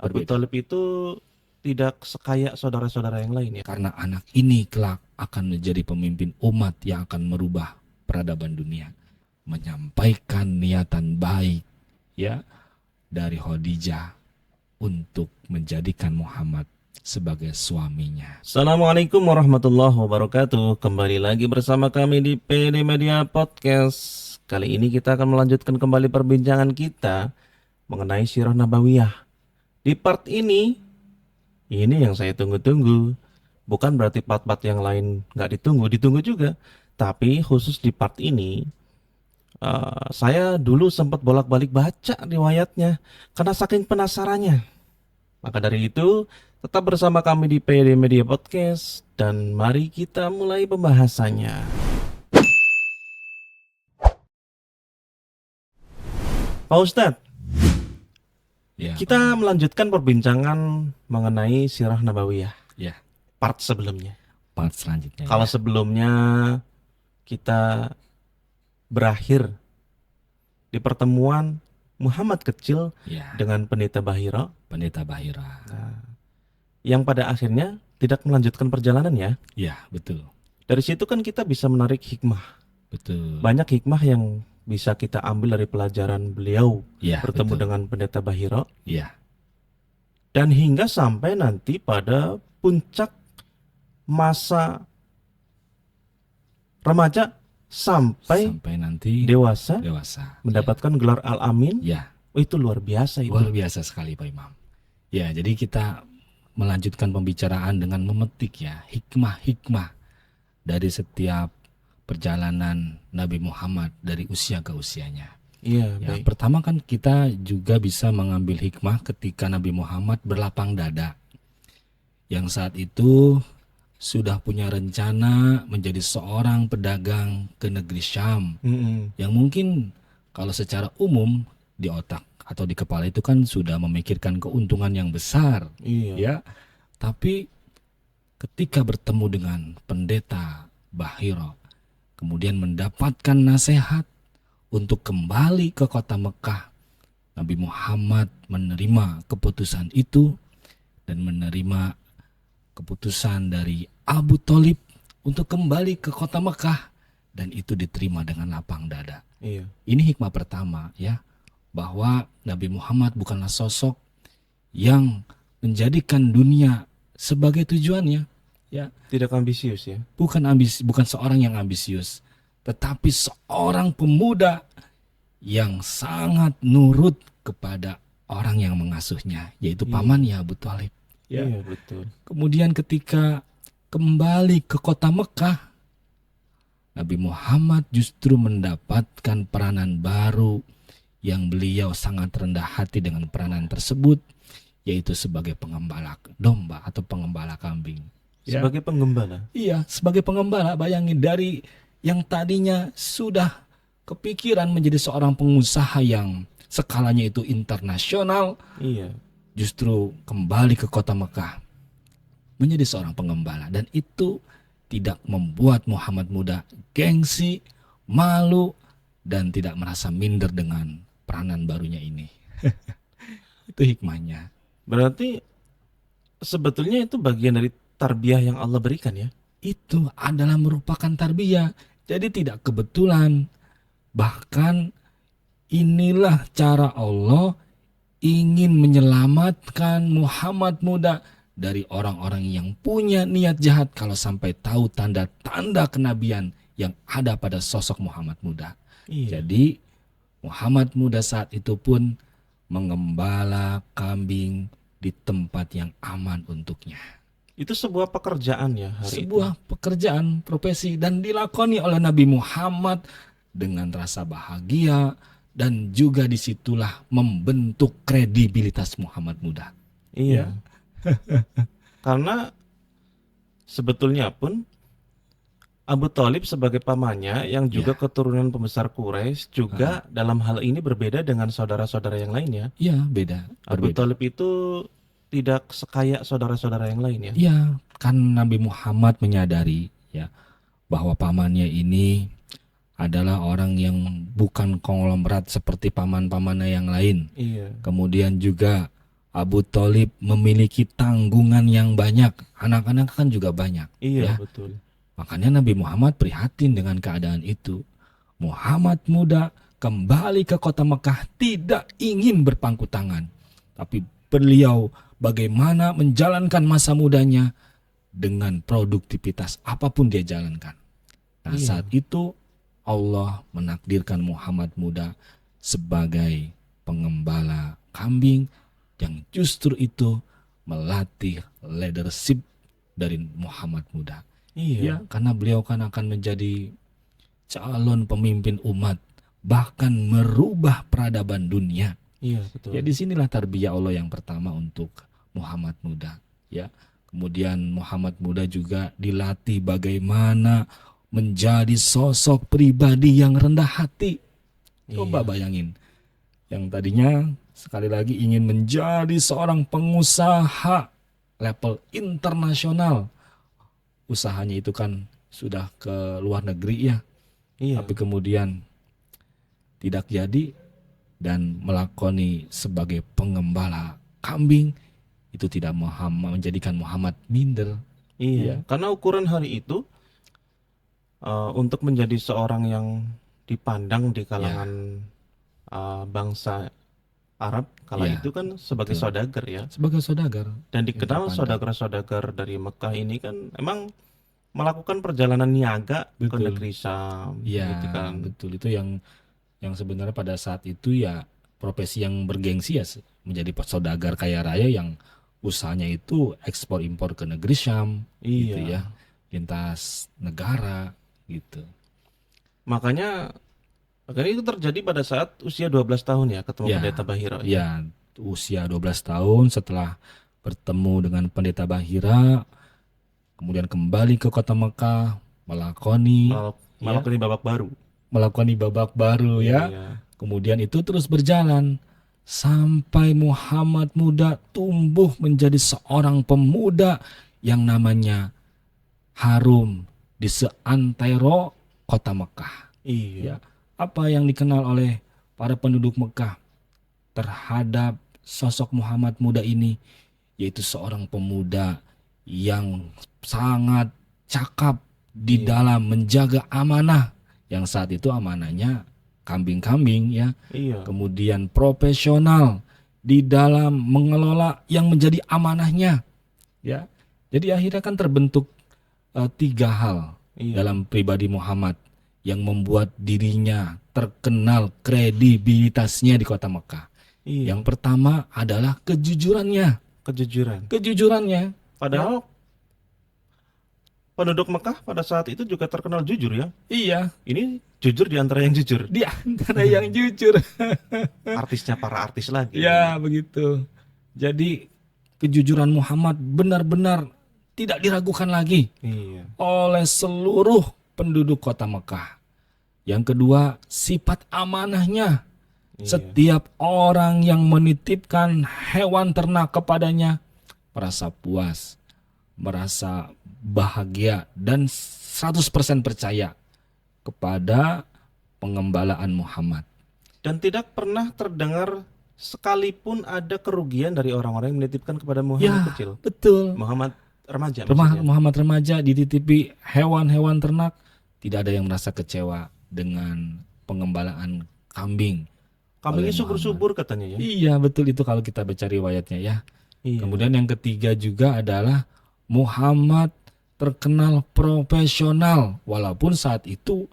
Abu berbeda. Thalib itu tidak sekaya saudara-saudara yang lain ya. Karena anak ini kelak akan menjadi pemimpin umat yang akan merubah peradaban dunia. Menyampaikan niatan baik ya dari Khadijah untuk menjadikan Muhammad sebagai suaminya. Assalamualaikum warahmatullahi wabarakatuh. Kembali lagi bersama kami di PD Media Podcast. Kali ini kita akan melanjutkan kembali perbincangan kita mengenai Sirah Nabawiyah. Di part ini yang saya tunggu-tunggu. Bukan berarti part-part yang lain nggak ditunggu juga. Tapi khusus di part ini, saya dulu sempat bolak-balik baca riwayatnya karena saking penasarannya. Maka dari itu, tetap bersama kami di PD Media Podcast dan mari kita mulai pembahasannya. Pak Ustadz, Ya, kita melanjutkan perbincangan mengenai Sirah Nabawiyah ya, part sebelumnya. part selanjutnya Kalau ya. sebelumnya kita berakhir di pertemuan Muhammad kecil Ya, dengan Pendeta Bahira, Pendeta Bahira. yang pada akhirnya tidak melanjutkan perjalanan ya. Ya, betul. Dari situ kan kita bisa menarik hikmah. Betul. Banyak hikmah yang bisa kita ambil dari pelajaran beliau Ya, bertemu betul. dengan Pendeta Bahira. Ya, Dan hingga sampai nanti pada puncak masa remaja sampai sampai nanti dewasa dewasa. mendapatkan gelar Al-Amin. Ya, Oh, itu luar biasa itu. luar biasa sekali Pak Imam. Ya, jadi kita melanjutkan pembicaraan dengan memetik ya hikmah-hikmah dari setiap perjalanan Nabi Muhammad dari usia ke usianya. Iya, Ya, baik. pertama kan kita juga bisa mengambil hikmah ketika Nabi Muhammad berlapang dada. Yang saat itu sudah punya rencana menjadi seorang pedagang ke negeri Syam. Mm-mm. Yang mungkin kalau secara umum di otak atau di kepala itu kan sudah memikirkan keuntungan yang besar, Iya. ya. Tapi ketika bertemu dengan Pendeta Bahira, kemudian mendapatkan nasihat untuk kembali ke kota Mekah, Nabi Muhammad menerima keputusan itu dan menerima keputusan dari Abu Thalib untuk kembali ke kota Mekah, dan itu diterima dengan lapang dada. Iya. Ini hikmah pertama ya, bahwa Nabi Muhammad bukanlah sosok yang menjadikan dunia sebagai tujuannya ya. Tidak ambisius ya. Bukan seorang yang ambisius, tetapi seorang pemuda yang sangat nurut kepada orang yang mengasuhnya, yaitu Iya. pamannya Abu Thalib. Ya. Iya, betul. Kemudian ketika kembali ke kota Mekah, Nabi Muhammad justru mendapatkan peranan baru yang beliau sangat rendah hati dengan peranan tersebut, yaitu sebagai pengembala domba atau pengembala kambing. Ya. Sebagai penggembala. Iya, sebagai pengembala. Bayangin, dari yang tadinya sudah kepikiran menjadi seorang pengusaha yang skalanya itu internasional, Iya. justru kembali ke kota Mekah menjadi seorang pengembala. Dan itu tidak membuat Muhammad muda gengsi, malu, dan tidak merasa minder dengan peranan barunya ini. Itu hikmahnya. Berarti sebetulnya itu bagian dari tarbiyah yang Allah berikan ya. Itu adalah merupakan tarbiyah. Jadi tidak kebetulan. Bahkan inilah cara Allah ingin menyelamatkan Muhammad muda dari orang-orang yang punya niat jahat kalau sampai tahu tanda-tanda kenabian yang ada pada sosok Muhammad muda. Iya. Jadi Muhammad muda saat itu pun mengembala kambing di tempat yang aman untuknya. Itu sebuah pekerjaan ya hari Sebuah pekerjaan, profesi, dan dilakoni oleh Nabi Muhammad dengan rasa bahagia, dan juga disitulah membentuk kredibilitas Muhammad muda. itu. Iya. Karena sebetulnya pun Abu Thalib sebagai pamannya yang juga keturunan pembesar Quraisy juga dalam hal ini berbeda dengan saudara-saudara yang lainnya. Iya, beda. Abu Berbeda. Thalib itu tidak sekaya saudara-saudara yang lain ya. Iya, kan Nabi Muhammad menyadari ya bahwa pamannya ini adalah orang yang bukan konglomerat seperti paman-pamannya yang lain. Iya. Kemudian juga Abu Thalib memiliki tanggungan yang banyak, anak-anak kan juga banyak, Iya, ya. betul. Makanya Nabi Muhammad prihatin dengan keadaan itu. Muhammad muda kembali ke kota Mekah tidak ingin berpangku tangan, tapi beliau bagaimana menjalankan masa mudanya dengan produktivitas apapun dia jalankan. Nah, Iya. saat itu Allah menakdirkan Muhammad muda sebagai pengembala kambing yang justru itu melatih leadership dari Muhammad muda. Iya. Ya, karena beliau kan akan menjadi calon pemimpin umat, bahkan merubah peradaban dunia. Iya, betul. Ya, disinilah tarbiyah Allah yang pertama untuk Muhammad muda. Ya, kemudian Muhammad muda juga dilatih bagaimana menjadi sosok pribadi yang rendah hati. Coba Iya. bayangin, yang tadinya sekali lagi ingin menjadi seorang pengusaha level internasional. Usahanya itu kan sudah ke luar negeri ya, Iya. tapi kemudian tidak jadi dan melakoni sebagai pengembala kambing, itu tidak menjadikan Muhammad minder. Iya. Karena ukuran hari itu untuk menjadi seorang yang dipandang di kalangan bangsa Arab kala Ya, itu kan sebagai betul. saudagar ya. Sebagai saudagar Dan yang dikenal terpandang. saudagar-saudagar dari Mekah ini kan emang melakukan perjalanan niaga ke Betul. negeri Syam Ya, gitu kan. betul, itu yang sebenarnya pada saat itu ya profesi yang bergengsi ya, menjadi saudagar kaya raya yang usahanya itu ekspor impor ke negeri Syam gitu Iya. ya, lintas negara gitu. Makanya itu terjadi pada saat usia 12 tahun ya ketemu Ya, pendeta Bahira ya. ya, usia 12 tahun setelah bertemu dengan pendeta Bahira, kemudian kembali ke kota Mekah melakoni Melakukan babak baru. babak baru ya. Iya. Kemudian itu terus berjalan sampai Muhammad muda tumbuh menjadi seorang pemuda yang namanya harum di seantero kota Mekah. Iya. Ya, apa yang dikenal oleh para penduduk Mekah terhadap sosok Muhammad muda ini, yaitu seorang pemuda yang sangat cakap di Iya. dalam menjaga amanah, yang saat itu amanahnya kambing-kambing ya. Iya. Kemudian profesional di dalam mengelola yang menjadi amanahnya ya. Jadi akhirnya kan terbentuk 3 hal Iya. dalam pribadi Muhammad yang membuat dirinya terkenal kredibilitasnya di kota Mekah. Iya. Yang pertama adalah kejujurannya. Kejujurannya. Padahal penduduk Mekah pada saat itu juga terkenal jujur ya. Iya, Ini jujur di antara yang jujur. di antara yang jujur. Artisnya para artis lagi. Ya, begitu. Jadi kejujuran Muhammad benar-benar tidak diragukan lagi Iya. oleh seluruh penduduk kota Mekah. Yang kedua, sifat amanahnya. Iya. Setiap orang yang menitipkan hewan ternak kepadanya merasa puas, merasa bahagia dan 100% percaya kepada pengembalaan Muhammad. Dan tidak pernah terdengar sekalipun ada kerugian dari orang-orang yang menitipkan kepada Muhammad Ya, kecil. betul. Muhammad remaja maksudnya. Muhammad remaja dititipi hewan-hewan ternak, tidak ada yang merasa kecewa dengan pengembalaan kambing. Kambingnya oleh subur-subur katanya ya. Iya, betul, itu kalau kita baca riwayatnya ya. Iya. Kemudian yang ketiga juga adalah Muhammad terkenal profesional walaupun saat itu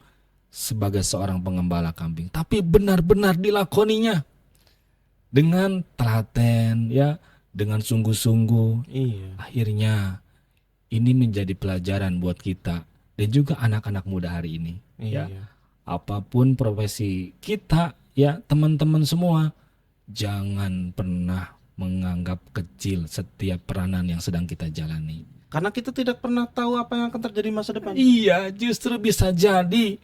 sebagai seorang pengembala kambing, tapi benar-benar dilakoninya dengan telaten ya, dengan sungguh-sungguh. Iya. Akhirnya ini menjadi pelajaran buat kita dan juga anak-anak muda hari ini ya. Iya. Apapun profesi kita ya, teman-teman semua, jangan pernah menganggap kecil setiap peranan yang sedang kita jalani. Karena kita tidak pernah tahu apa yang akan terjadi masa depan. Iya, justru bisa jadi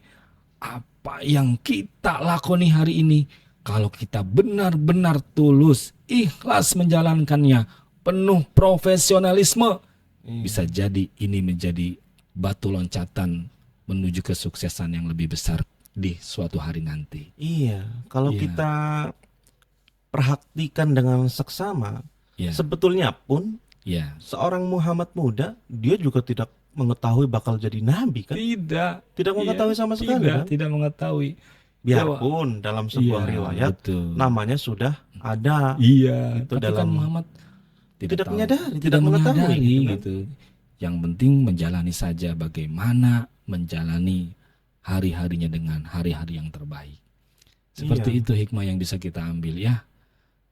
apa yang kita lakoni hari ini, kalau kita benar-benar tulus, ikhlas menjalankannya, penuh profesionalisme, bisa jadi ini menjadi batu loncatan menuju kesuksesan yang lebih besar di suatu hari nanti. Iya. Kalau Iya. kita perhatikan dengan seksama, Ya, Sebetulnya pun ya. seorang Muhammad muda dia juga tidak mengetahui bakal jadi nabi kan? Tidak, Tidak iya, mengetahui sama sekali kan? tidak mengetahui. Dia, Biarpun dalam sebuah iya, riwayat betul. namanya sudah ada Iya, gitu tapi kan dalam, Muhammad tidak tidak tahu, menyadari, tidak tidak mengetahui menyadari gitu kan? gitu. Yang penting menjalani saja bagaimana menjalani hari-harinya dengan hari-hari yang terbaik. Seperti Iya. itu hikmah yang bisa kita ambil ya.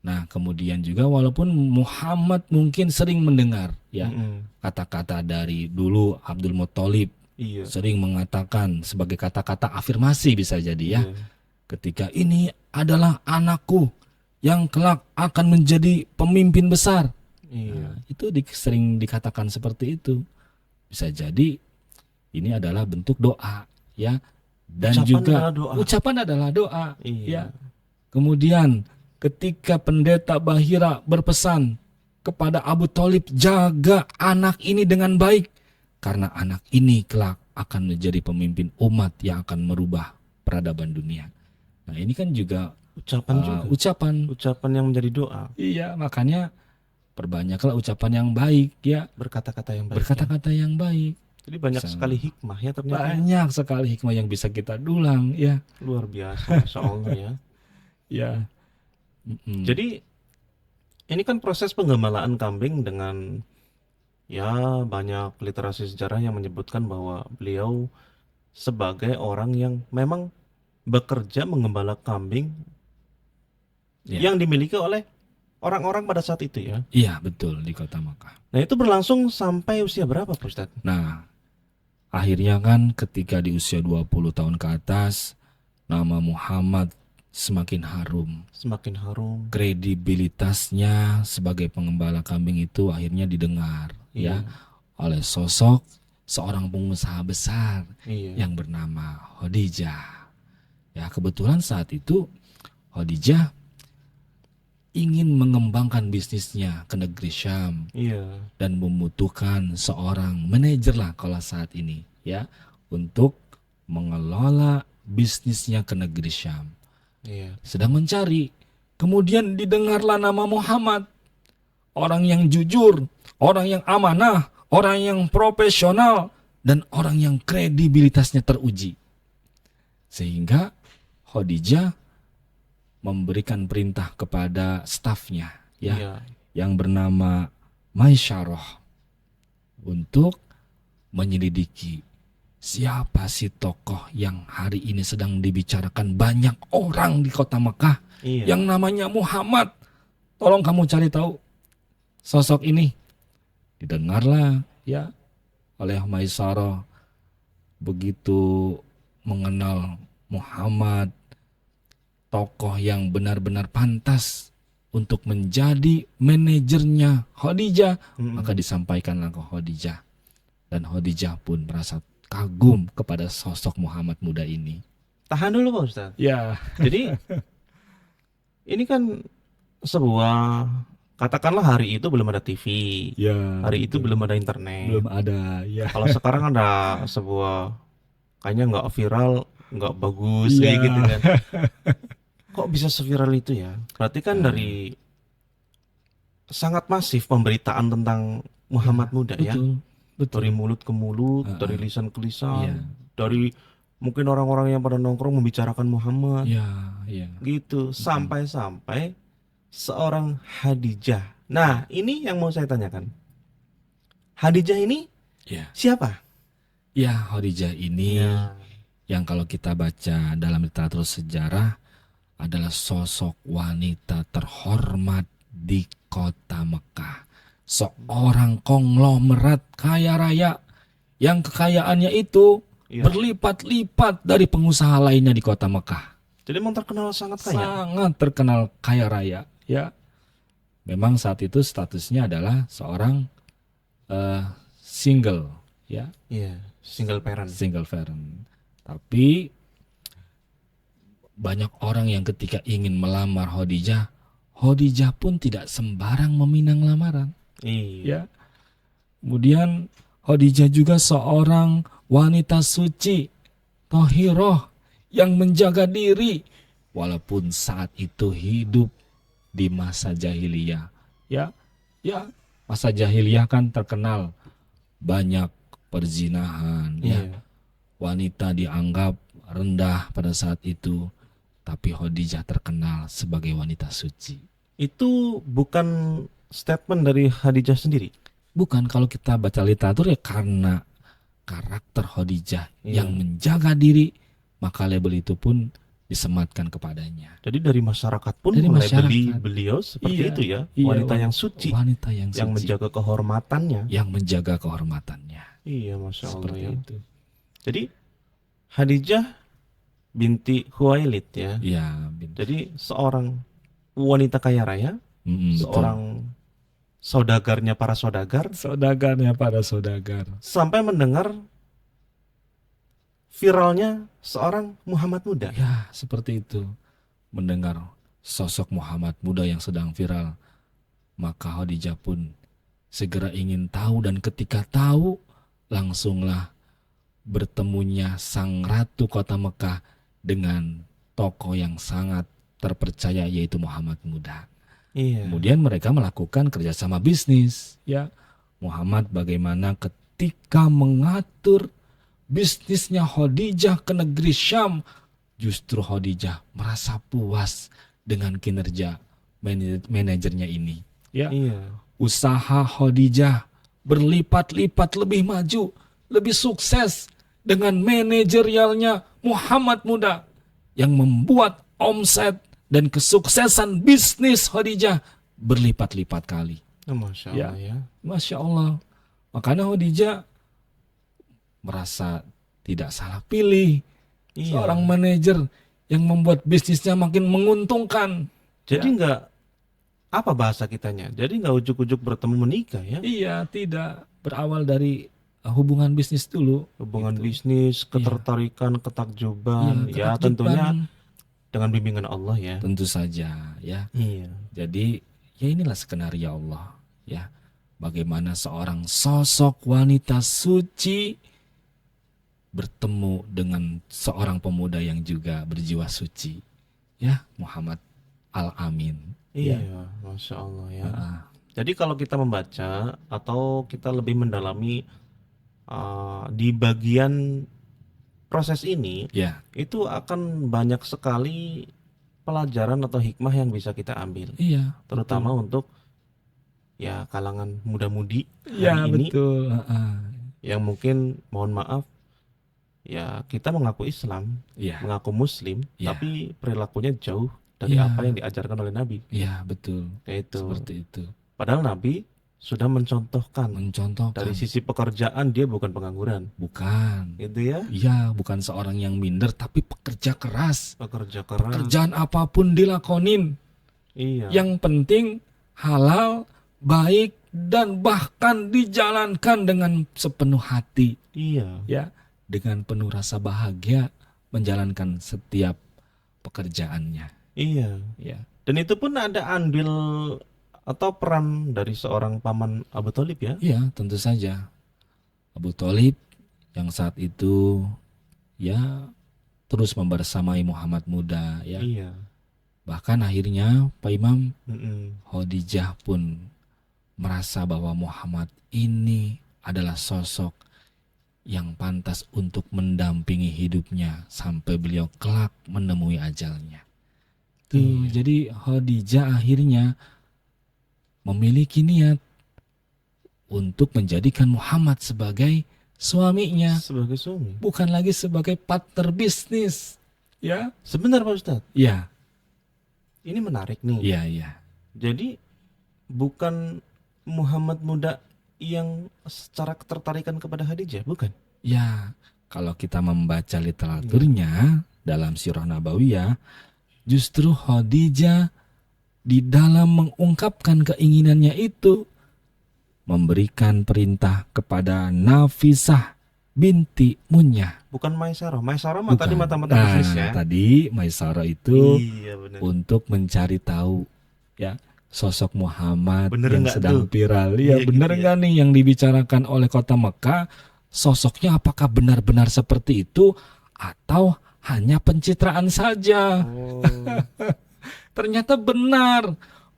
Nah, kemudian juga walaupun Muhammad mungkin sering mendengar ya Mm-mm. kata-kata dari dulu Abdul Muthalib Iya. sering mengatakan sebagai kata-kata afirmasi bisa jadi ya. Iya. Ketika ini adalah anakku yang kelak akan menjadi pemimpin besar. Iya. Nah, itu sering dikatakan seperti itu. Bisa jadi ini adalah bentuk doa ya. Dan Ucapan juga adalah doa. ucapan adalah doa Iya. ya. Kemudian ketika pendeta Bahira berpesan kepada Abu Thalib, jaga anak ini dengan baik karena anak ini kelak akan menjadi pemimpin umat yang akan merubah peradaban dunia. Nah, ini kan juga Ucapan juga. ucapan. Ucapan yang menjadi doa. Iya, makanya perbanyaklah ucapan yang baik ya, Berkata-kata yang baik. Ya. berkata-kata yang baik. Jadi banyak Bisa. sekali hikmah ya ternyata. Banyak sekali hikmah yang bisa kita dulang ya. Luar biasa, Masya Allah ya. Ya. Mm-mm. Jadi ini kan proses penggembalaan kambing dengan ya banyak literasi sejarah yang menyebutkan bahwa beliau sebagai orang yang memang bekerja menggembala kambing Ya. yang dimiliki oleh orang-orang pada saat itu ya. Iya, betul di kota Makkah. Nah itu berlangsung sampai usia berapa Pak Ustadz? Nah, akhirnya kan ketika di usia 20 tahun ke atas, nama Muhammad semakin harum. Semakin harum. Kredibilitasnya sebagai pengembala kambing itu akhirnya didengar Iya. ya oleh sosok seorang pengusaha besar Iya. yang bernama Khadijah. Ya, kebetulan saat itu Khadijah ingin mengembangkan bisnisnya ke negeri Syam Iya. dan membutuhkan seorang manajer lah kalau saat ini ya untuk mengelola bisnisnya ke negeri Syam. Iya. Sedang mencari, kemudian didengarlah nama Muhammad, orang yang jujur, orang yang amanah, orang yang profesional, dan orang yang kredibilitasnya teruji. Sehingga Khadijah memberikan perintah kepada stafnya ya Iya. yang bernama Maisyarah untuk menyelidiki siapa si tokoh yang hari ini sedang dibicarakan banyak orang di kota Mekah Iya. yang namanya Muhammad. Tolong kamu cari tahu sosok ini. Didengarlah ya oleh Maisyarah, begitu mengenal Muhammad, tokoh yang benar-benar pantas untuk menjadi manajernya Khadijah, Mm-mm. maka disampaikanlah ke Khadijah. Dan Khadijah pun merasa kagum kepada sosok Muhammad muda ini. Tahan dulu Pak Ustadz. Ya, Jadi ini kan sebuah, katakanlah hari itu belum ada TV, ya. hari itu belum ada internet. belum ada, ya. Kalau sekarang ada sebuah kayaknya nggak viral, nggak bagus Iya. kayak gitu kan. Kok bisa seviral itu ya? Berarti kan dari sangat masif pemberitaan tentang Muhammad muda ya. Betul, Dari mulut ke mulut, Ah, dari lisan ke lisan, Iya. dari mungkin orang-orang yang pada nongkrong membicarakan Muhammad Ya, ya. gitu, sampai-sampai seorang Khadijah. Nah, ini yang mau saya tanyakan. Khadijah ini Ya. siapa? Ya, Khadijah ini Ya. yang kalau kita baca dalam literatur sejarah adalah sosok wanita terhormat di kota Mekah. Seorang konglomerat kaya raya yang kekayaannya itu Iya. berlipat-lipat dari pengusaha lainnya di kota Mekah. Jadi memang terkenal sangat kaya. Sangat terkenal kaya raya ya. Memang saat itu statusnya adalah seorang single ya, Iya, single parent. single parent. Tapi banyak orang yang ketika ingin melamar Khadijah, Khadijah pun tidak sembarang meminang lamaran. Iya. Ya. Kemudian Khadijah juga seorang wanita suci, Thahirah, yang menjaga diri walaupun saat itu hidup di masa jahiliyah. Ya, Ya, masa jahiliyah kan terkenal banyak perzinahan, ya. Iya. Wanita dianggap rendah pada saat itu, tapi Khadijah terkenal sebagai wanita suci. Itu bukan statement dari Khadijah sendiri. Bukan, kalau kita baca literatur ya karena karakter Khadijah Iya. yang menjaga diri, maka label itu pun disematkan kepadanya. Jadi dari masyarakat pun Dari melabeli masyarakat. beliau seperti Iya, itu ya, iya, wanita yang suci, wanita yang yang suci, menjaga kehormatannya. yang menjaga kehormatannya. Iya, Masya Allah Seperti ya. itu. Jadi Khadijah binti Khuwailid ya. Ya, Jadi seorang wanita kaya raya, betul. seorang saudagarnya para saudagar, Saudagarnya para saudagar. sampai mendengar viralnya seorang Muhammad muda. Ya, seperti itu. Mendengar sosok Muhammad muda yang sedang viral, maka Khadijah pun segera ingin tahu, dan ketika tahu langsunglah bertemunya sang ratu kota Mekah dengan tokoh yang sangat terpercaya, yaitu Muhammad muda. Iya. Kemudian mereka melakukan kerjasama bisnis. Ya, Muhammad bagaimana ketika mengatur bisnisnya Khadijah ke negeri Syam, justru Khadijah merasa puas dengan kinerja manajernya ini. Ya, Iya. usaha Khadijah berlipat-lipat lebih maju, lebih sukses dengan manajerialnya Muhammad muda yang membuat omset dan kesuksesan bisnis Khadijah berlipat-lipat kali. Masya Ya. Allah ya. Masya Allah. Makanya Khadijah merasa tidak salah pilih Iya. seorang manajer yang membuat bisnisnya makin menguntungkan. Jadi nggak, apa bahasa kitanya? Jadi nggak ujuk-ujuk bertemu menikah ya? Iya, tidak berawal dari hubungan bisnis dulu. Hubungan Gitu. bisnis, ketertarikan, ketakjuban, ya ketakjuban. tentunya dengan bimbingan Allah ya. Tentu saja, ya. Iya. Jadi ya inilah skenario Allah, ya. Bagaimana seorang sosok wanita suci bertemu dengan seorang pemuda yang juga berjiwa suci, ya, Muhammad Al-Amin. Iya, Ya. Masya Allah ya. Ah, Jadi kalau kita membaca atau kita lebih mendalami di bagian proses ini, ya, itu akan banyak sekali pelajaran atau hikmah yang bisa kita ambil, iya, terutama untuk ya kalangan muda-mudi ya, hari ini betul. yang mungkin mohon maaf ya kita mengaku Islam, Iya, mengaku Muslim, Ya. tapi perilakunya jauh dari Ya. apa yang diajarkan oleh Nabi. iya, betul. Kayak itu. Seperti itu. Padahal Nabi sudah mencontohkan Mencontohkan. dari sisi pekerjaan dia bukan pengangguran, Bukan. gitu ya. Iya, bukan seorang yang minder, tapi pekerja keras. Pekerja keras. Pekerjaan apapun dilakonin. Iya. Yang penting halal, baik, dan bahkan dijalankan dengan sepenuh hati. Iya. Ya, dengan penuh rasa bahagia menjalankan setiap pekerjaannya. Iya. Ya, Dan itu pun ada andil atau peran dari seorang paman Abu Thalib ya. iya, tentu saja. Abu Thalib yang saat itu ya terus membersamai Muhammad muda, ya. Iya. Bahkan akhirnya Pak Imam, Mm-mm. Khadijah pun merasa bahwa Muhammad ini adalah sosok yang pantas untuk mendampingi hidupnya sampai beliau kelak menemui ajalnya. Tuh, Iya. jadi Khadijah akhirnya memiliki niat untuk menjadikan Muhammad sebagai suaminya, Sebagai suami. bukan lagi sebagai partner bisnis. Ya, Sebentar Pak Ustadz, ya, ini menarik nih. ya, ya. Jadi bukan Muhammad muda yang secara ketertarikan kepada Khadijah, bukan? Ya, kalau kita membaca literaturnya dalam Sirah Nabawiyah, justru Khadijah di dalam mengungkapkan keinginannya itu memberikan perintah kepada Nafisah binti Munyah. Bukan Maisarah. Maisarah mah tadi Bukan. mata-mata bisnis ya. Tadi Maisarah itu Iya benar. untuk mencari tahu, ya, sosok Muhammad Bener yang nggak sedang tuh? viral. Iya, Ya, benar gitu ya. nggak nih yang dibicarakan oleh kota Mekah? Sosoknya apakah benar-benar seperti itu atau hanya pencitraan saja? Oh. Ternyata benar.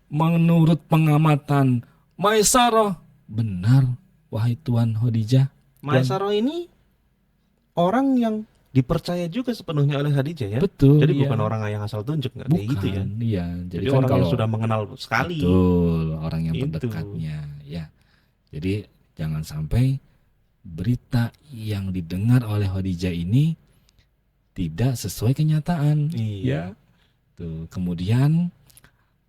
Menurut pengamatan Maisarah. Benar, wahai Tuan Khadijah. Maisarah ini orang yang dipercaya juga sepenuhnya oleh Khadijah ya. Betul, Jadi iya. bukan orang yang asal tunjuk, nggak kayak gitu ya. Bukan, iya. Jadi Jadi kan orang yang kalau sudah mengenal sekali. betul orang yang Itu. terdekatnya, ya. Jadi jangan sampai berita yang didengar oleh Khadijah ini tidak sesuai kenyataan. Iya. Ya. Tuh, kemudian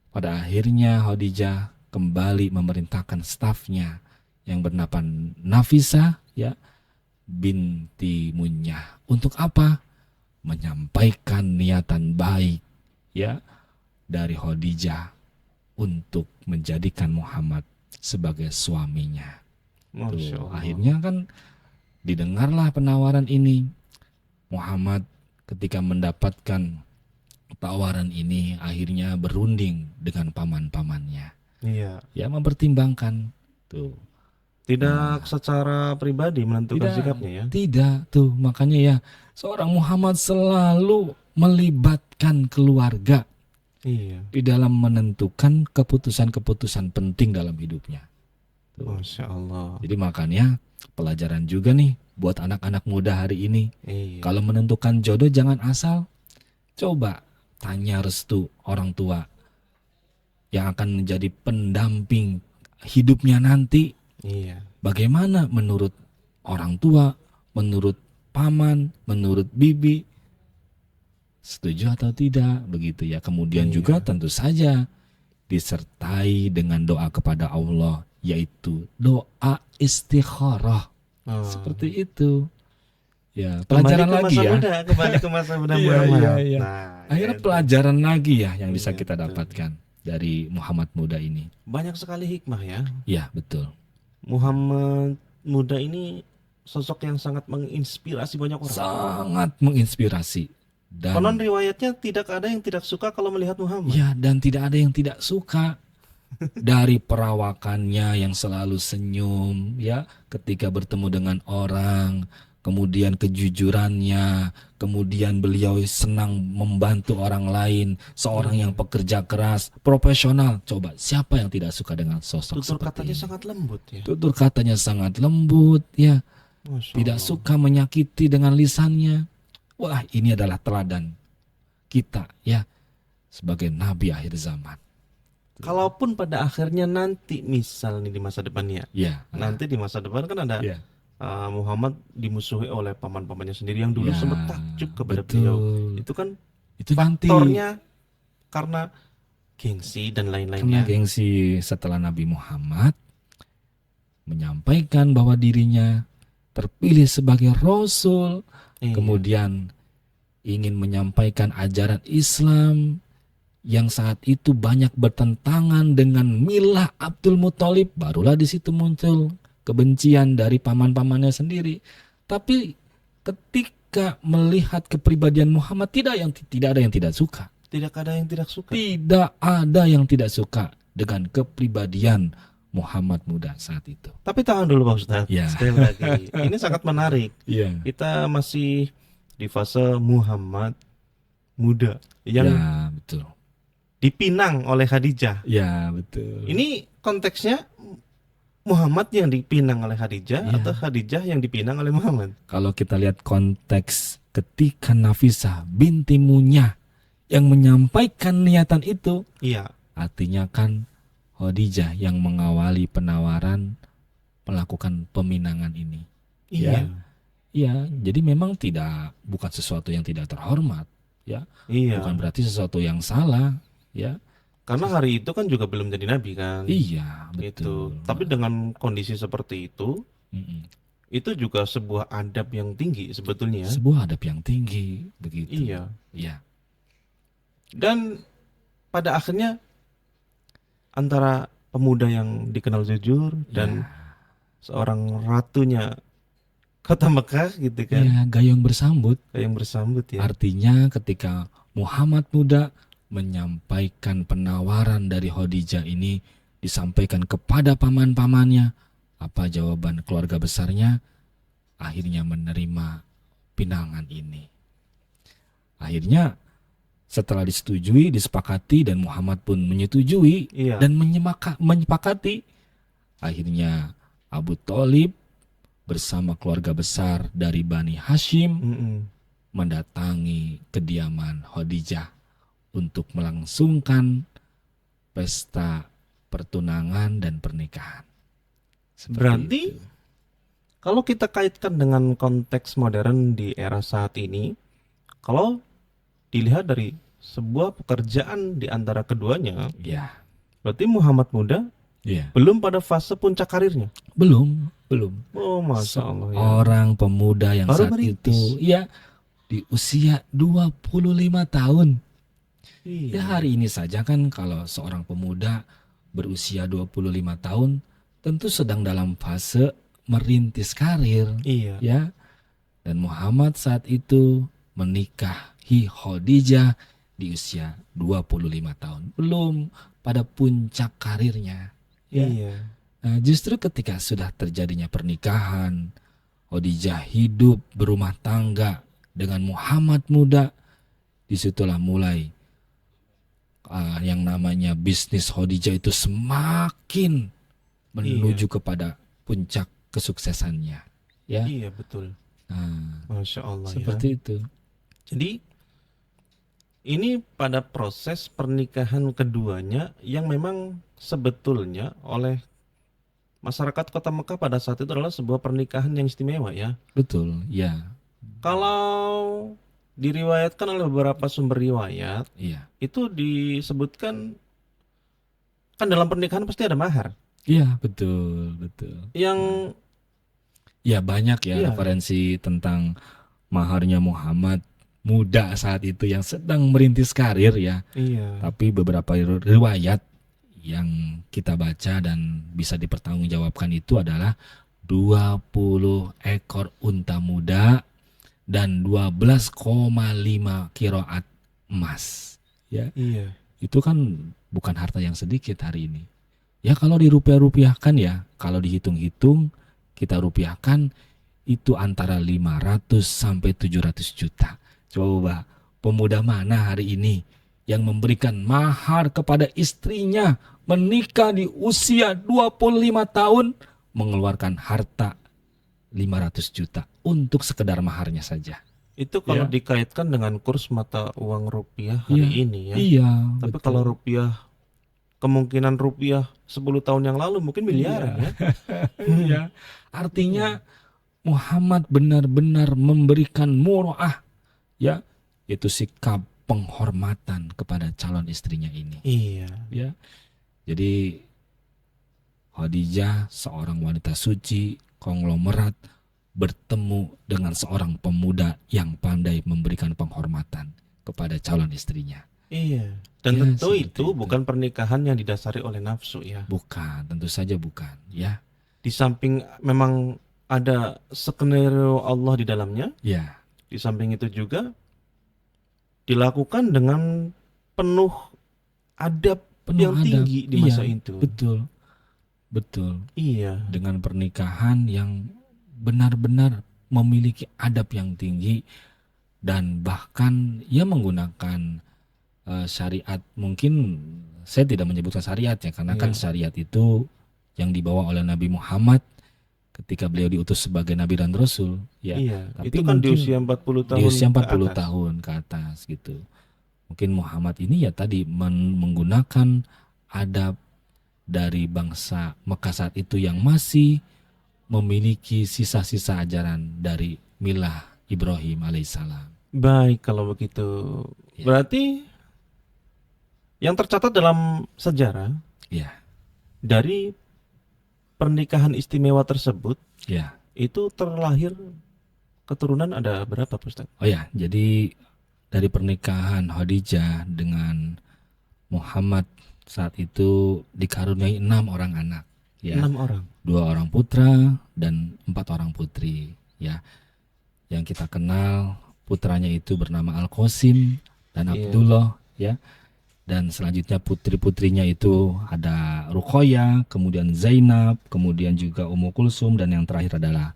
pada akhirnya Khadijah kembali memerintahkan stafnya yang bernama Nafisah, ya, binti Munyah. Untuk apa? Menyampaikan niatan baik, ya, dari Khadijah untuk menjadikan Muhammad sebagai suaminya. Masya Tuh, Allah. akhirnya kan didengarlah penawaran ini. Muhammad ketika mendapatkan tawaran ini akhirnya berunding dengan paman-pamannya. Iya. Ya, mempertimbangkan. Tuh. Tidak secara pribadi menentukan Tidak, sikapnya ya. tidak. Tuh, makanya ya seorang Muhammad selalu melibatkan keluarga Iya. di dalam menentukan keputusan-keputusan penting dalam hidupnya. Tuh. Masya Allah. Jadi makanya pelajaran juga nih buat anak-anak muda hari ini. Iya. Kalau menentukan jodoh jangan asal. Coba tanya restu orang tua yang akan menjadi pendamping hidupnya nanti. Iya. Bagaimana menurut orang tua, menurut paman, menurut bibi, setuju atau tidak, begitu ya. Kemudian Iya. juga tentu saja disertai dengan doa kepada Allah, yaitu doa istikharah. Oh. Seperti itu. Ya, Kembali pelajaran ke lagi masa ya. muda, kembali ke masa muda Iya, Muhammad. iya, iya. Nah, Akhirnya itu. pelajaran lagi ya yang bisa Iya, kita betul. dapatkan dari Muhammad muda ini. Banyak sekali hikmah ya. Ya, betul. Muhammad muda ini sosok yang sangat menginspirasi banyak orang. Sangat menginspirasi. Konon Dan riwayatnya tidak ada yang tidak suka kalau melihat Muhammad. ya, dan tidak ada yang tidak suka. Dari perawakannya yang selalu senyum, ya, ketika bertemu dengan orang, kemudian kejujurannya, kemudian beliau senang membantu orang lain, seorang yang pekerja keras, profesional. Coba siapa yang tidak suka dengan sosok Tutur seperti katanya ini? sangat lembut ya. Tutur katanya sangat lembut, ya, Masya tidak Allah. suka menyakiti dengan lisannya. Wah, ini adalah teladan kita, ya, sebagai nabi akhir zaman. Kalaupun pada akhirnya nanti misal nih di masa depannya, Ya, nanti di masa depan kan ada ya. Muhammad dimusuhi oleh paman-pamannya sendiri yang dulu Ya, sempat takjub kepada betul. beliau. Itu kan Itu nanti faktornya karena gengsi dan karena lain-lainnya. gengsi setelah Nabi Muhammad menyampaikan bahwa dirinya terpilih sebagai Rasul, Iya. kemudian ingin menyampaikan ajaran Islam yang saat itu banyak bertentangan dengan milah Abdul Muthalib, barulah di situ muncul kebencian dari paman-pamannya sendiri. Tapi ketika melihat kepribadian Muhammad tidak ada yang tidak suka. Tidak ada yang tidak suka. Tidak ada yang tidak suka dengan kepribadian Muhammad muda saat itu. Tapi tahan dulu Pak Ustadz. Ya. Sekali lagi, ini sangat menarik. Iya. Kita masih di fase Muhammad muda yang Ya, betul. dipinang oleh Khadijah. Ya, betul. Ini konteksnya Muhammad yang dipinang oleh Khadijah Iya. atau Khadijah yang dipinang oleh Muhammad? Kalau kita lihat konteks ketika Nafisah binti Munyah yang menyampaikan niatan itu, Iya. artinya kan Khadijah yang mengawali penawaran melakukan peminangan ini. Iya. Ya, jadi memang bukan sesuatu yang tidak terhormat, ya. Iya. Bukan berarti sesuatu yang salah, ya. Karena hari itu kan juga belum jadi nabi kan. Iya, Itu. betul. Tapi dengan kondisi seperti Mm-mm. itu juga sebuah adab yang tinggi sebetulnya. Sebuah adab yang tinggi, begitu. Iya. Iya. Dan pada akhirnya antara pemuda yang dikenal jujur dan Ya. seorang ratunya kota Mekah gitu kan, Ya, gayung bersambut. yang bersambut ya. Artinya ketika Muhammad muda menyampaikan penawaran dari Khadijah ini disampaikan kepada paman-pamannya, apa jawaban keluarga besarnya? Akhirnya menerima pinangan ini. Akhirnya setelah disetujui, disepakati dan Muhammad pun menyetujui Iya. dan menyepakati, Akhirnya Abu Thalib bersama keluarga besar dari Bani Hashim Mm-mm. mendatangi kediaman Khadijah untuk melangsungkan pesta pertunangan dan pernikahan. Seperti Berarti itu. kalau kita kaitkan dengan konteks modern di era saat ini, kalau dilihat dari sebuah pekerjaan di antara keduanya, Ya, berarti Muhammad muda ya. belum pada fase puncak karirnya. Belum. Oh, Masya Allah ya. Seorang pemuda yang Baru saat merintis. itu ya di usia 25 tahun. Iya. Ya hari ini saja kan kalau seorang pemuda berusia 25 tahun tentu sedang dalam fase merintis karir, Iya. ya. Dan Muhammad saat itu menikahi Khadijah di usia 25 tahun, belum pada puncak karirnya, ya. Iya. Nah, justru ketika sudah terjadinya pernikahan, Khadijah hidup berumah tangga dengan Muhammad muda, disitulah mulai yang namanya bisnis Khadijah itu semakin menuju kepada puncak kesuksesannya, ya. Iya, betul. Nah, Masya Allah ya. seperti itu. Jadi ini pada proses pernikahan keduanya yang memang sebetulnya oleh masyarakat Kota Mekah pada saat itu adalah sebuah pernikahan yang istimewa ya. Betul, ya, Kalau diriwayatkan oleh beberapa sumber riwayat, iya, itu disebutkan kan dalam pernikahan pasti ada mahar. iya, betul, betul. Yang Ya banyak ya Iya. referensi tentang maharnya Muhammad muda saat itu yang sedang merintis karir, ya. iya. Tapi beberapa riwayat yang kita baca dan bisa dipertanggungjawabkan itu adalah 20 ekor unta muda dan 12,5 kiloat emas. Ya, Iya. itu kan bukan harta yang sedikit hari ini. Ya kalau dirupiah-rupiahkan ya, kalau dihitung-hitung kita rupiahkan itu antara 500 sampai 700 juta. Coba pemuda mana hari ini yang memberikan mahar kepada istrinya menikah di usia 25 tahun mengeluarkan harta 500 juta untuk sekedar maharnya saja. Itu kalau Ya. dikaitkan dengan kurs mata uang rupiah hari ini ya. Iya, Tapi betul. kalau rupiah, kemungkinan rupiah 10 tahun yang lalu mungkin miliaran ya. Iya. Artinya Muhammad benar-benar memberikan muroah, ya, yaitu sikap penghormatan kepada calon istrinya ini, Iya. ya. Jadi Khadijah seorang wanita suci, konglomerat, bertemu dengan seorang pemuda yang pandai memberikan penghormatan kepada calon istrinya. Iya. Dan Ya, tentu seperti itu itu. bukan pernikahan yang didasari oleh nafsu ya. Bukan, tentu saja bukan, ya. Di samping memang ada skenario Allah di dalamnya, Ya, di samping itu juga dilakukan dengan penuh adab penuh yang adab. tinggi di masa Iya, itu. betul. Betul. Iya. Dengan pernikahan yang benar-benar memiliki adab yang tinggi dan bahkan ia menggunakan syariat. Mungkin saya tidak menyebutkan syariat ya, karena kan Iya. syariat itu yang dibawa oleh Nabi Muhammad ketika beliau diutus sebagai Nabi dan Rasul, ya. Iya. Tapi Itu kan di mungkin usia 40 tahun di usia ke 40 atas. tahun ke atas gitu. Mungkin Muhammad ini ya tadi menggunakan adab dari bangsa Mekah saat itu yang masih memiliki sisa-sisa ajaran dari milah Ibrahim alaihissalam. Baik kalau begitu. Ya. Berarti yang tercatat dalam sejarah Ya, dari pernikahan istimewa tersebut ya. itu terlahir keturunan ada berapa, Pak Ustaz? Oh ya, jadi dari pernikahan Khadijah dengan Muhammad saat itu dikaruniai 6 orang anak, ya. 6 orang. 2 orang putra dan 4 orang putri, ya. Yang kita kenal putranya itu bernama Al-Qasim dan Iya. Abdullah, ya. Dan selanjutnya putri-putrinya itu ada Ruqayyah, kemudian Zainab, kemudian juga Ummu Kulsum, dan yang terakhir adalah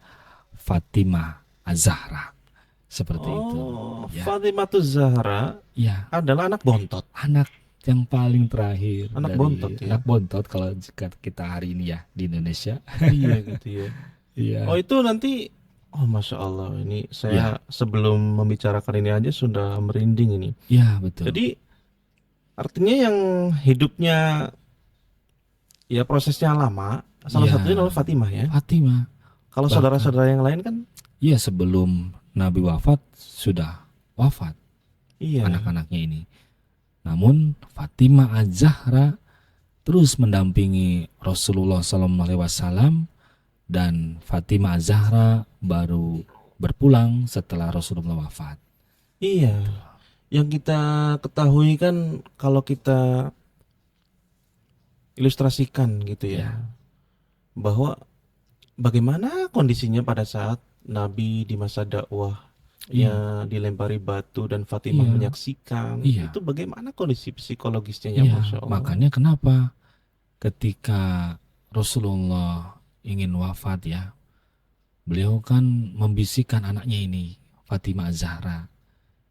Fatimah Az-Zahra. Seperti itu. Oh, Ya. Fatimah Zahra Ya, adalah anak bontot. anak yang paling terakhir Anak dari bontot ya. anak bontot kalau jika kita hari ini ya di Indonesia. Iya gitu ya. Oh Iya, itu nanti, oh Masya Allah, ini saya iya, sebelum membicarakan ini aja sudah merinding ini. iya betul. Jadi artinya yang hidupnya ya prosesnya lama, salah Iya, satunya adalah Fatimah ya. Fatimah. Kalau Bahkan saudara-saudara yang lain kan, iya sebelum Nabi wafat sudah wafat iya, anak-anaknya ini. Namun Fatimah Az-Zahra terus mendampingi Rasulullah SAW dan Fatimah Az-Zahra baru berpulang setelah Rasulullah wafat. iya. Yang kita ketahui kan kalau kita ilustrasikan gitu ya, Ya, bahwa bagaimana kondisinya pada saat Nabi di masa iya, dakwahnya dilempari batu dan Fatimah iya, menyaksikan, iya, itu bagaimana kondisi psikologisnya ya iya. Masya Allah. Makanya kenapa ketika Rasulullah ingin wafat ya, beliau kan membisikkan anaknya ini, Fatimah Az-Zahra.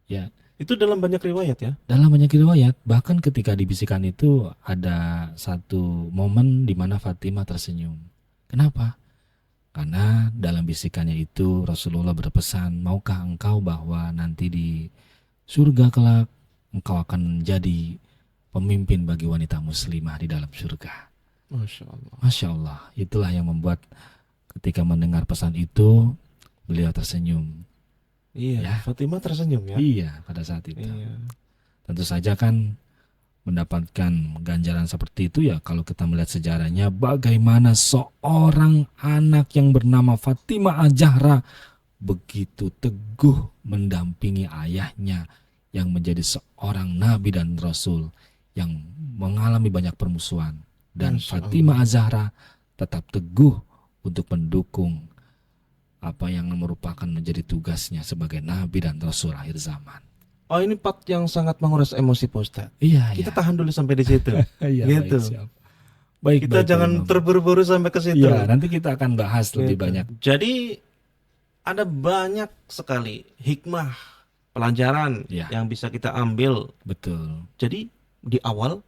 Ya, Itu dalam banyak riwayat ya. dalam banyak riwayat, bahkan ketika dibisikkan itu ada satu momen di mana Fatimah tersenyum. Kenapa? Karena dalam bisikannya itu Rasulullah berpesan, maukah engkau bahwa nanti di surga kelak engkau akan menjadi pemimpin bagi wanita muslimah di dalam surga. Masya Allah. Masya Allah, itulah yang membuat ketika mendengar pesan itu beliau tersenyum. Iya, Ya, Fatimah tersenyum ya. iya pada saat itu. Iya. Tentu saja kan mendapatkan ganjaran seperti itu ya kalau kita melihat sejarahnya bagaimana seorang anak yang bernama Fatimah Az-Zahra begitu teguh mendampingi ayahnya yang menjadi seorang nabi dan rasul yang mengalami banyak permusuhan dan Masya Fatimah Allah. Az-Zahra tetap teguh untuk mendukung apa yang merupakan menjadi tugasnya sebagai nabi dan rasul akhir zaman. Oh ini part yang sangat menguras emosi Pak Ustadz. Iya, Kita iya. tahan dulu sampai di situ. Iya, Gitu. baik, siap. Baik, Kita baik, jangan Pak Imam. terburu-buru sampai ke situ. Iya, nanti kita akan bahas lebih Gitu. banyak. Jadi ada banyak sekali hikmah pelajaran Ya. yang bisa kita ambil. Betul. Jadi di awal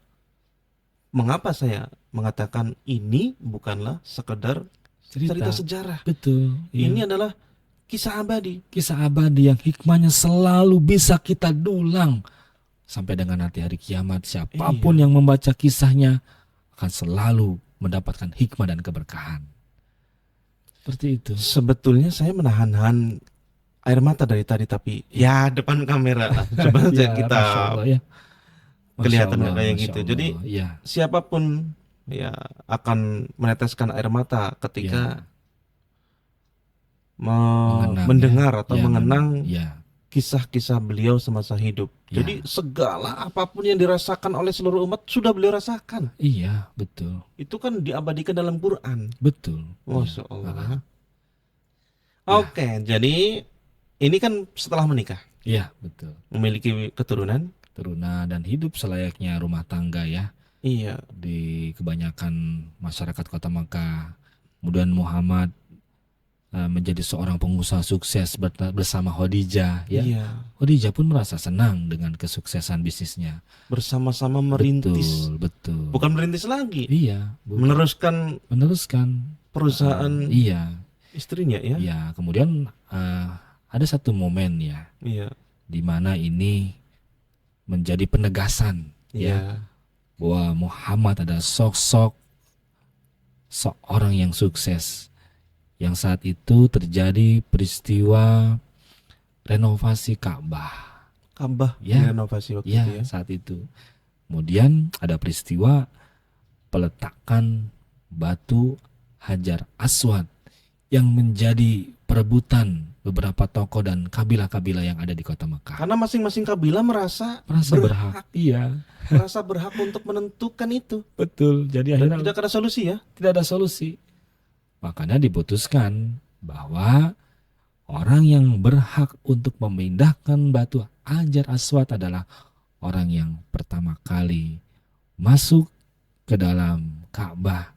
mengapa saya mengatakan ini bukanlah sekedar cerita sejarah. Betul. Ini Iya. adalah kisah abadi. Kisah abadi yang hikmahnya selalu bisa kita dulang sampai dengan nanti hari kiamat. Siapapun Iya. yang membaca kisahnya akan selalu mendapatkan hikmah dan keberkahan. Seperti itu. Sebetulnya saya menahan-nahan air mata dari tadi tapi ya depan kamera lah. Coba Ya, kita Masya Allah ya. Masya kelihatan Allah, kayak Masya gitu. Allah. Jadi ya, siapapun ya akan meneteskan air mata ketika ya. Mengenang, mendengar ya. atau Ya, mengenang ya, kisah-kisah beliau semasa hidup. Ya. Jadi segala apapun yang dirasakan oleh seluruh umat sudah beliau rasakan. iya, betul. Itu kan diabadikan dalam Quran. Betul. Masya Iya. Allah. Ya. Oke, jadi ini kan setelah menikah, Iya, betul. memiliki keturunan. Turunan dan hidup selayaknya rumah tangga ya Iya, di kebanyakan masyarakat kota Makkah. Kemudian Muhammad menjadi seorang pengusaha sukses bersama Khadijah ya. iya. Khadijah pun merasa senang dengan kesuksesan bisnisnya. Bersama-sama merintis. Betul, betul. Bukan merintis lagi, Iya, meneruskan meneruskan perusahaan iya, istrinya ya. iya. Kemudian ada satu momen ya Iya, di mana ini menjadi penegasan ya iya. bahwa Muhammad adalah sosok seorang yang sukses yang saat itu terjadi peristiwa renovasi Ka'bah Ka'bah Ya. direnovasi waktu ya itu ya. saat itu. Kemudian ada peristiwa peletakan batu Hajar Aswad yang menjadi perebutan beberapa tokoh dan kabilah-kabilah yang ada di kota Mekah. Karena masing-masing kabilah merasa Berhak. Iya, merasa berhak untuk menentukan itu. betul. Jadi Dan akhirnya tidak ada solusi ya. tidak ada solusi. Makanya diputuskan bahwa orang yang berhak untuk memindahkan batu Hajar Aswad adalah orang yang pertama kali masuk ke dalam Ka'bah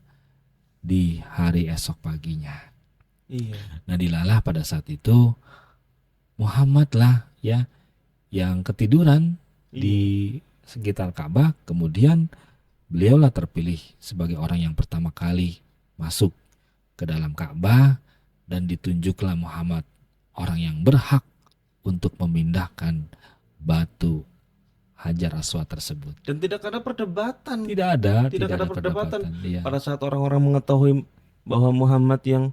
di hari esok paginya. Iya. Nah, dilalah pada saat itu Muhammad lah ya yang ketiduran di sekitar Ka'bah, kemudian beliaulah terpilih sebagai orang yang pertama kali masuk ke dalam Ka'bah dan ditunjuklah Muhammad orang yang berhak untuk memindahkan batu Hajar Aswad tersebut. Dan tidak ada perdebatan. Tidak ada Perdebatan. Iya. Pada saat orang-orang mengetahui bahwa Muhammad yang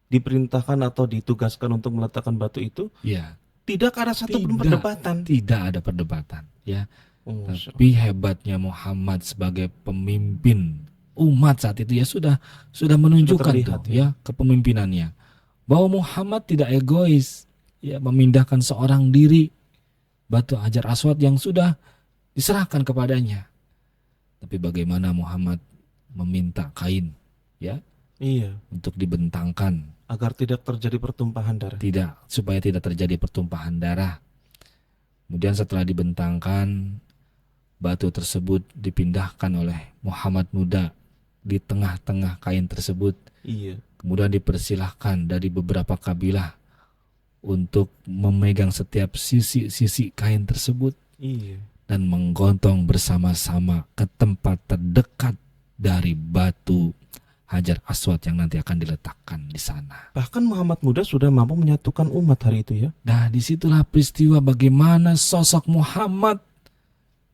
diperintahkan atau ditugaskan untuk meletakkan batu itu, Iya, tidak ada satupun perdebatan. tidak ada perdebatan, ya. Oh, Masya Tapi hebatnya Muhammad sebagai pemimpin umat saat itu ya sudah menunjukkan terlihat, tuh ya kepemimpinannya bahwa Muhammad tidak egois, ya, memindahkan seorang diri batu Hajar Aswad yang sudah diserahkan kepadanya. Tapi bagaimana Muhammad meminta kain, ya, Iya, untuk dibentangkan, agar tidak terjadi pertumpahan darah. supaya tidak terjadi pertumpahan darah. Kemudian setelah dibentangkan, batu tersebut dipindahkan oleh Muhammad muda di tengah-tengah kain tersebut. Iya, Kemudian dipersilahkan dari beberapa kabilah untuk memegang setiap sisi kain tersebut iya. dan menggontong bersama-sama ke tempat terdekat dari batu Hajar Aswad yang nanti akan diletakkan di sana. Bahkan Muhammad muda sudah mampu menyatukan umat hari itu ya. Nah, disitulah peristiwa bagaimana sosok Muhammad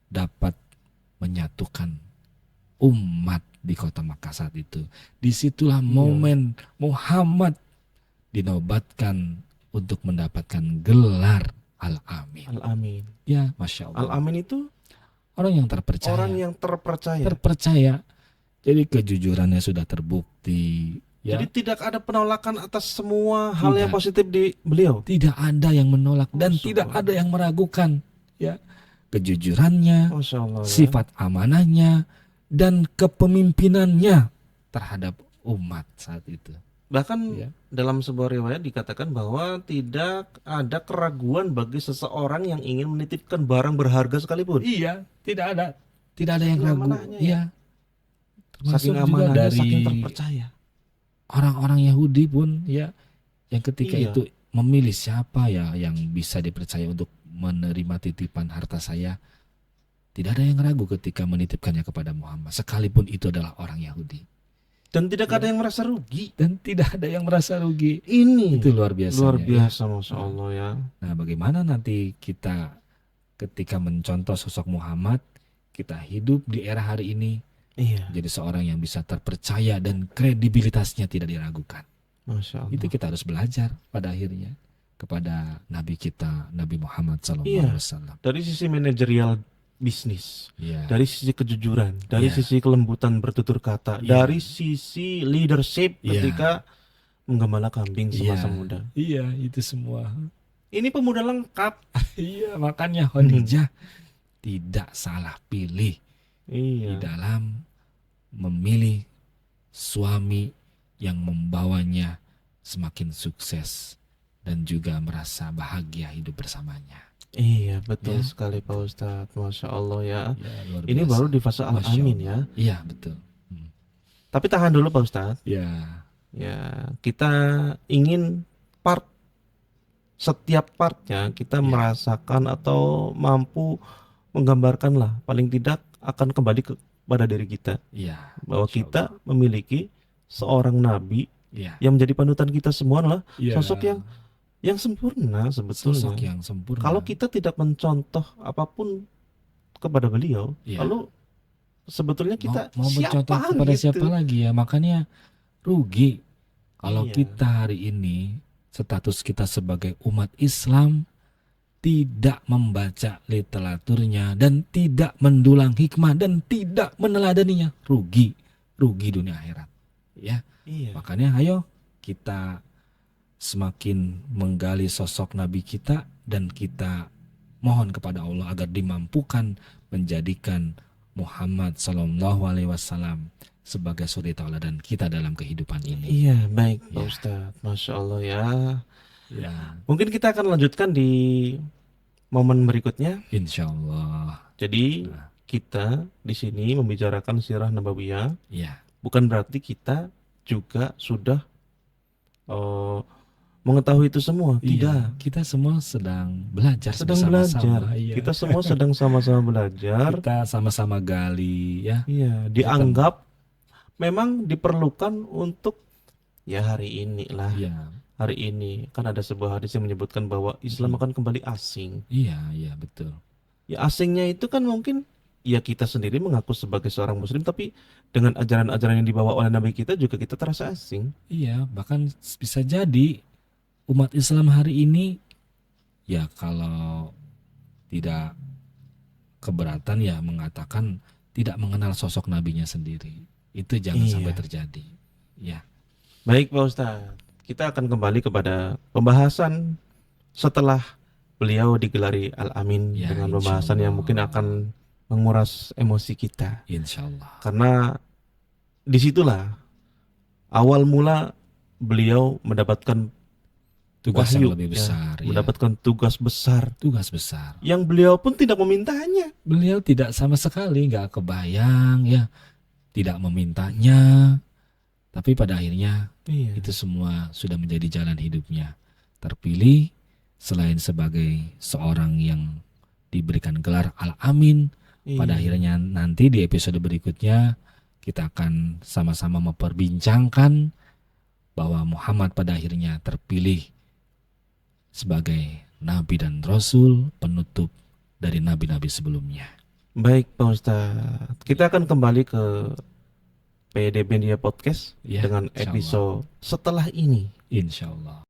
dapat menyatukan umat di kota Makkah saat itu. Disitulah momen Muhammad dinobatkan untuk mendapatkan gelar Al-Amin. Al-Amin. Ya, Masya Allah. Al-Amin itu Orang yang terpercaya. orang yang terpercaya. Terpercaya. Jadi kejujurannya sudah terbukti. Ya. Jadi tidak ada penolakan atas semua hal yang Tidak. positif di beliau. Tidak ada yang menolak dan Masya tidak Allah. ada yang meragukan. Ya, kejujurannya, Masya Allah. Ya. sifat amanahnya, dan kepemimpinannya terhadap umat saat itu. Bahkan Ya. dalam sebuah riwayat dikatakan bahwa tidak ada keraguan bagi seseorang yang ingin menitipkan barang berharga sekalipun. Iya, tidak ada yang Saking ragu. amanahnya ya. Iya. Termasuk Saking juga amanahnya, dari saking terpercaya. orang-orang Yahudi pun ya, yang ketika Iya. itu memilih siapa ya yang bisa dipercaya untuk menerima titipan harta saya, tidak ada yang ragu ketika menitipkannya kepada Muhammad, sekalipun itu adalah orang Yahudi. Dan tidak ada yang merasa rugi. Dan tidak ada yang merasa rugi. Ini Itu luar biasa. luar biasa, Masya Allah ya. Nah, bagaimana nanti kita ketika mencontoh sosok Muhammad, kita hidup di era hari ini Iya, jadi seorang yang bisa terpercaya dan kredibilitasnya tidak diragukan. Masya Allah. Itu kita harus belajar pada akhirnya kepada Nabi kita, Nabi Muhammad Iya. SAW. Dari sisi manajerial bisnis, Iya. dari sisi kejujuran, dari Iya. sisi kelembutan bertutur kata, Iya. dari sisi leadership Iya. ketika menggembala kambing semasa muda. Iya, itu semua. Ini pemuda lengkap. Iya, makanya Khadijah tidak salah pilih di Iya. dalam memilih suami yang membawanya semakin sukses dan juga merasa bahagia hidup bersamanya. Iya, betul Ya. sekali Pak Ustadz. Masya Allah ya. Ya, luar Ini biasa. baru di fase Masya Al-Amin ya. Allah. Iya, betul. Tapi tahan dulu Pak Ustadz. Ya, Ya, kita ingin setiap partnya kita Ya. merasakan atau mampu menggambarkan lah, paling tidak akan kembali kepada diri kita. iya. Bahwa Masya kita Allah. memiliki seorang nabi Iya. yang menjadi panutan kita semua adalah Iya. sosok yang sempurna sebetulnya. Sosok yang sempurna. Kalau kita tidak mencontoh apapun kepada beliau, Iya. lalu sebetulnya kita mau mencontoh siapa kepada gitu. siapa lagi ya, makanya rugi kalau Iya. kita hari ini status kita sebagai umat Islam tidak membaca literaturnya dan tidak mendulang hikmah dan tidak meneladaninya, rugi dunia akhirat ya. Iya. Makanya ayo kita semakin menggali sosok Nabi kita dan kita mohon kepada Allah agar dimampukan menjadikan Muhammad Sallallahu Alaihi Wasallam sebagai suri tauladan kita dalam kehidupan ini. Iya, baik Pak Ya. Ustadz. Masya Allah ya. Ya, Mungkin kita akan lanjutkan di momen berikutnya. insya Allah. Jadi Nah. kita di sini membicarakan sirah nabawiyah, Ya, bukan berarti kita juga sudah mengetahui itu semua. Iya, Tidak. kita semua sedang belajar Sedang bersama-sama. belajar. Iya. Kita semua sedang sama-sama belajar. Kita sama-sama gali ya. Iya, dianggap memang diperlukan untuk ya hari ini lah. Iya. Hari ini kan ada sebuah hadis yang menyebutkan bahwa Islam akan kembali asing. Iya, iya betul. Ya asingnya itu kan mungkin ya kita sendiri mengaku sebagai seorang muslim, tapi dengan ajaran-ajaran yang dibawa oleh Nabi kita juga kita terasa asing. Iya, bahkan bisa jadi umat Islam hari ini ya kalau tidak keberatan ya mengatakan tidak mengenal sosok nabinya sendiri. Itu jangan Iya. sampai terjadi. Ya. Baik Pak Ustadz, kita akan kembali kepada pembahasan setelah beliau digelari Al-Amin Ya, dengan insya pembahasan yang Allah. mungkin akan menguras emosi kita. Insya Allah. Karena disitulah awal mula beliau mendapatkan Tugas wahyu, yang lebih ya, besar ya. mendapatkan tugas besar Tugas besar. yang beliau pun tidak memintanya. Beliau tidak sama sekali nggak kebayang ya, tidak memintanya. Tapi pada akhirnya Iya. itu semua sudah menjadi jalan hidupnya. Terpilih selain sebagai seorang yang diberikan gelar Al-Amin. Pada Iya. akhirnya nanti di episode berikutnya kita akan sama-sama memperbincangkan bahwa Muhammad pada akhirnya terpilih sebagai Nabi dan Rasul penutup dari nabi-nabi sebelumnya. Baik Pak Ustadz, kita akan kembali ke PD Media Podcast Ya, dengan insya Allah. episode setelah ini. Insya Allah.